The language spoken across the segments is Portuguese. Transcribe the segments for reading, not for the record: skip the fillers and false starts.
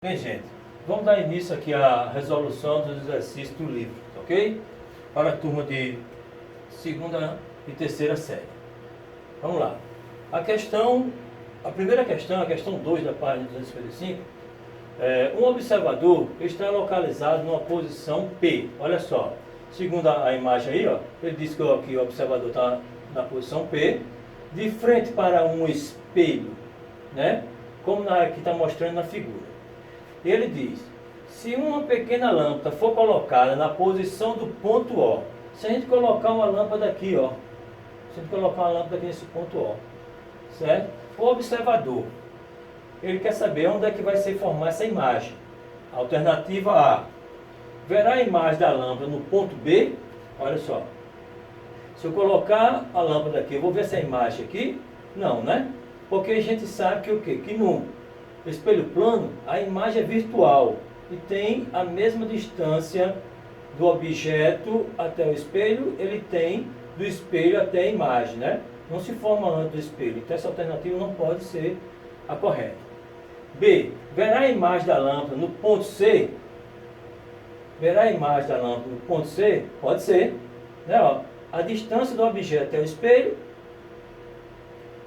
Bem, gente, vamos dar início aqui à resolução dos exercícios do livro, ok? Para a turma de segunda e terceira série. Vamos lá. A primeira questão, a questão 2 da página 255, um observador está localizado numa posição P. Olha só, segundo a imagem aí, ó, ele diz que o observador está na posição P, de frente para um espelho, né? Como que está mostrando na figura. Ele diz, se uma pequena lâmpada for colocada na posição do ponto O, se a gente colocar uma lâmpada aqui, ó, se a gente colocar uma lâmpada aqui nesse ponto O, certo? O observador, ele quer saber onde é que vai se formar essa imagem. Alternativa A, verá a imagem da lâmpada no ponto B, olha só. Se eu colocar a lâmpada aqui, eu vou ver essa imagem aqui? Não, né? Porque a gente sabe que o quê? Que no espelho plano, a imagem é virtual e tem a mesma distância do objeto até o espelho, ele tem do espelho até a imagem, né? Não se forma antes do espelho, então essa alternativa não pode ser a correta. B, verá a imagem da lâmpada no ponto C? Verá a imagem da lâmpada no ponto C? Pode ser, né? Ó, a distância do objeto até o espelho,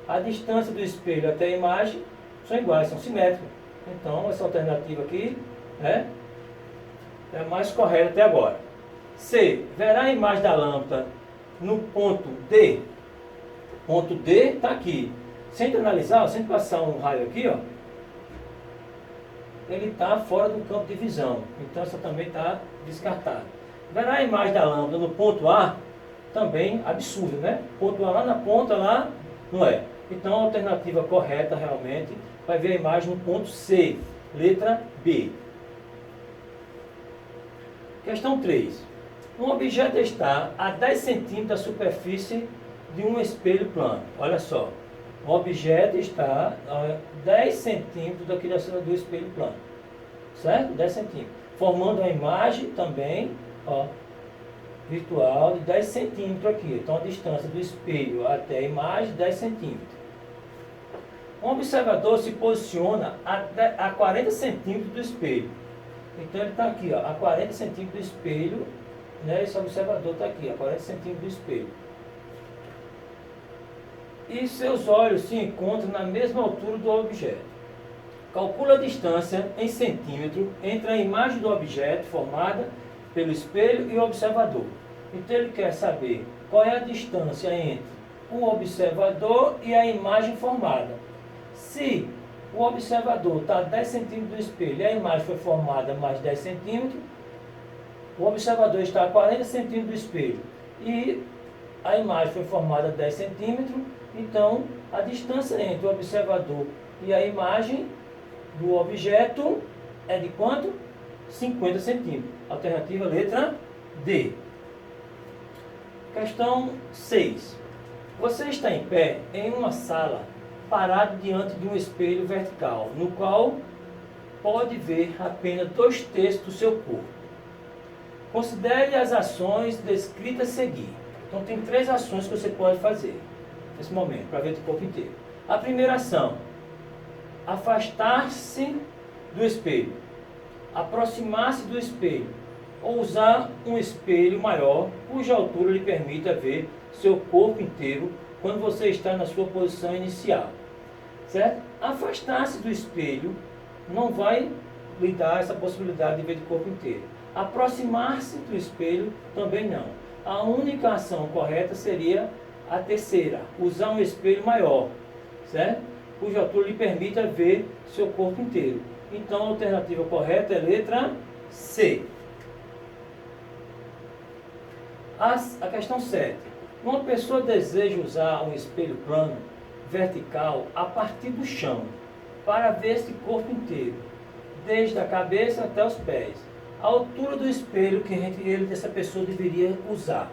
a distância do espelho até a imagem são iguais, são simétricos. Então, essa alternativa aqui, né, é a mais correta até agora. C, verá a imagem da lâmpada no ponto D. Ponto D está aqui. Se a gente analisar, se a gente passar um raio aqui, ó, ele está fora do campo de visão. Então, essa também está descartada. Verá a imagem da lâmpada no ponto A, também absurdo, né? Ponto A lá na ponta, lá não é. Então, a alternativa correta realmente vai ver a imagem no ponto C, letra B. Questão 3. Um objeto está a 10 centímetros da superfície de um espelho plano. Olha só. Um objeto está a 10 centímetros do espelho plano. Certo? 10 centímetros. Formando uma imagem também, ó, virtual de 10 centímetros aqui. Então, a distância do espelho até a imagem, 10 centímetros. Um observador se posiciona a 40 centímetros do espelho. Então, ele está aqui, ó, a 40 centímetros do espelho, né? Esse observador está aqui, a 40 centímetros do espelho. E seus olhos se encontram na mesma altura do objeto. Calcula a distância em centímetro entre a imagem do objeto formada pelo espelho e o observador. Então, ele quer saber qual é a distância entre o observador e a imagem formada. Se o observador está a 10 centímetros do espelho e a imagem foi formada mais 10 centímetros, o observador está a 40 centímetros do espelho e a imagem foi formada a 10 centímetros, então a distância entre o observador e a imagem do objeto é de quanto? 50 centímetros. Alternativa letra D. Questão 6. Você está em pé em uma sala parado diante de um espelho vertical, no qual pode ver apenas 2/3 do seu corpo. Considere as ações descritas a seguir. Então, tem 3 ações que você pode fazer nesse momento, para ver o corpo inteiro. A primeira ação, afastar-se do espelho, aproximar-se do espelho, ou usar um espelho maior, cuja altura lhe permita ver seu corpo inteiro quando você está na sua posição inicial. Certo? Afastar-se do espelho não vai lhe dar essa possibilidade de ver o corpo inteiro. Aproximar-se do espelho também não. A única ação correta seria a terceira, usar um espelho maior, certo? Cuja altura lhe permita ver seu corpo inteiro. Então, a alternativa correta é letra C. A questão 7. Uma pessoa deseja usar um espelho plano vertical a partir do chão para ver esse corpo inteiro, desde a cabeça até os pés. A altura do espelho que essa pessoa deveria usar.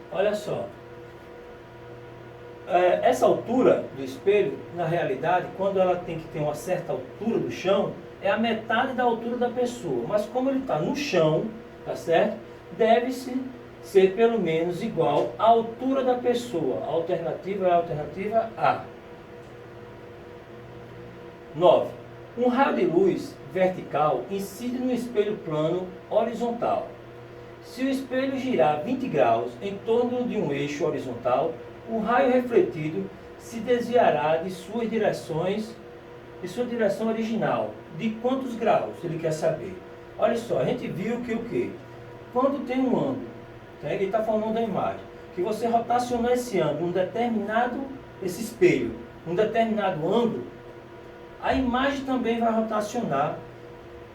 Olha só. Essa altura do espelho, na realidade, quando ela tem que ter uma certa altura do chão, é a metade da altura da pessoa. Mas como ele está no chão, tá certo? Deve-se ser pelo menos igual à altura da pessoa. A alternativa é a alternativa A. 9. Um raio de luz vertical incide no espelho plano horizontal. Se o espelho girar 20 graus em torno de um eixo horizontal, o raio refletido se desviará de sua direção original. De quantos graus? Ele quer saber. Olha só, a gente viu que o quê? Quando tem um ângulo, né, ele está formando a imagem, que você rotacionar esse ângulo, esse espelho, um determinado ângulo, a imagem também vai rotacionar,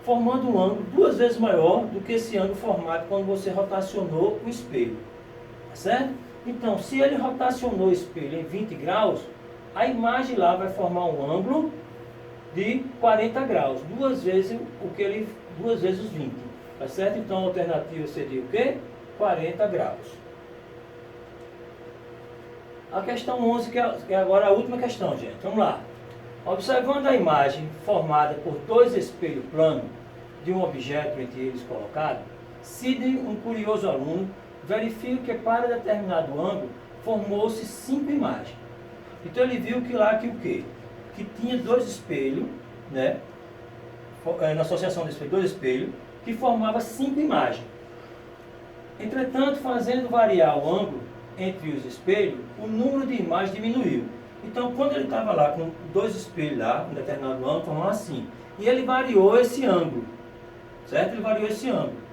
formando um ângulo 2 vezes maior do que esse ângulo formado quando você rotacionou o espelho. Tá certo? Então, se ele rotacionou o espelho em 20 graus, a imagem lá vai formar um ângulo de 40 graus, 2 vezes os 20. Tá certo? Então, a alternativa seria o quê? 40 graus. A questão 11, que é agora a última questão, gente. Vamos lá. Observando a imagem formada por 2 espelhos planos de um objeto entre eles colocado, Sidney, um curioso aluno, verifica que para determinado ângulo formou-se 5 imagens. Então ele viu que lá que o quê? Que tinha 2 espelhos, né? Na associação desse 2 espelhos, que formava 5 imagens. Entretanto, fazendo variar o ângulo entre os espelhos, o número de imagens diminuiu. Então, quando ele estava lá com 2 espelhos lá, um determinado ângulo, formava assim. E ele variou esse ângulo, certo? Ele variou esse ângulo.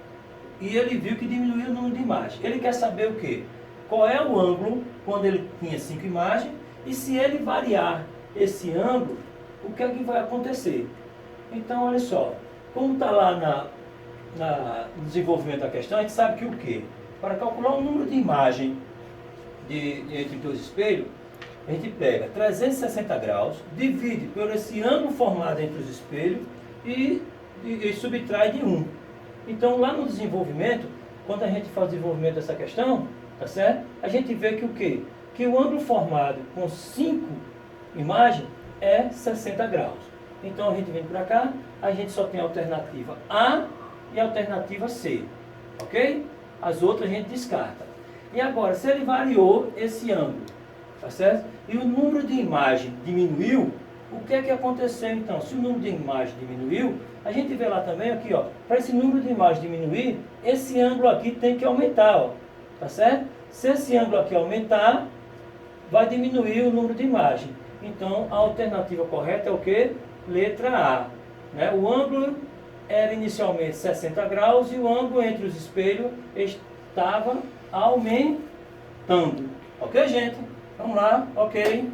E ele viu que diminuiu o número de imagens. Ele quer saber o quê? Qual é o ângulo quando ele tinha 5 imagens e se ele variar esse ângulo, o que é que vai acontecer? Então, olha só, como está lá no desenvolvimento da questão, a gente sabe que o quê? Para calcular o número de imagens entre 2 espelhos, a gente pega 360 graus, divide por esse ângulo formado entre os espelhos e subtrai de 1. Então, lá no desenvolvimento, quando a gente faz o desenvolvimento dessa questão, tá certo? A gente vê que o quê? Que o ângulo formado com 5 imagens é 60 graus. Então, a gente vem para cá, a gente só tem a alternativa A e a alternativa C, ok? As outras a gente descarta. E agora, se ele variou esse ângulo, tá certo? E o número de imagem diminuiu, o que é que aconteceu então? Se o número de imagem diminuiu, a gente vê lá também, aqui ó, para esse número de imagem diminuir, esse ângulo aqui tem que aumentar, ó, tá certo? Se esse ângulo aqui aumentar, vai diminuir o número de imagem. Então, a alternativa correta é o que? Letra A. Né? O ângulo era inicialmente 60 graus e o ângulo entre os espelhos estava aumentando. Ok, gente? Vamos lá, ok.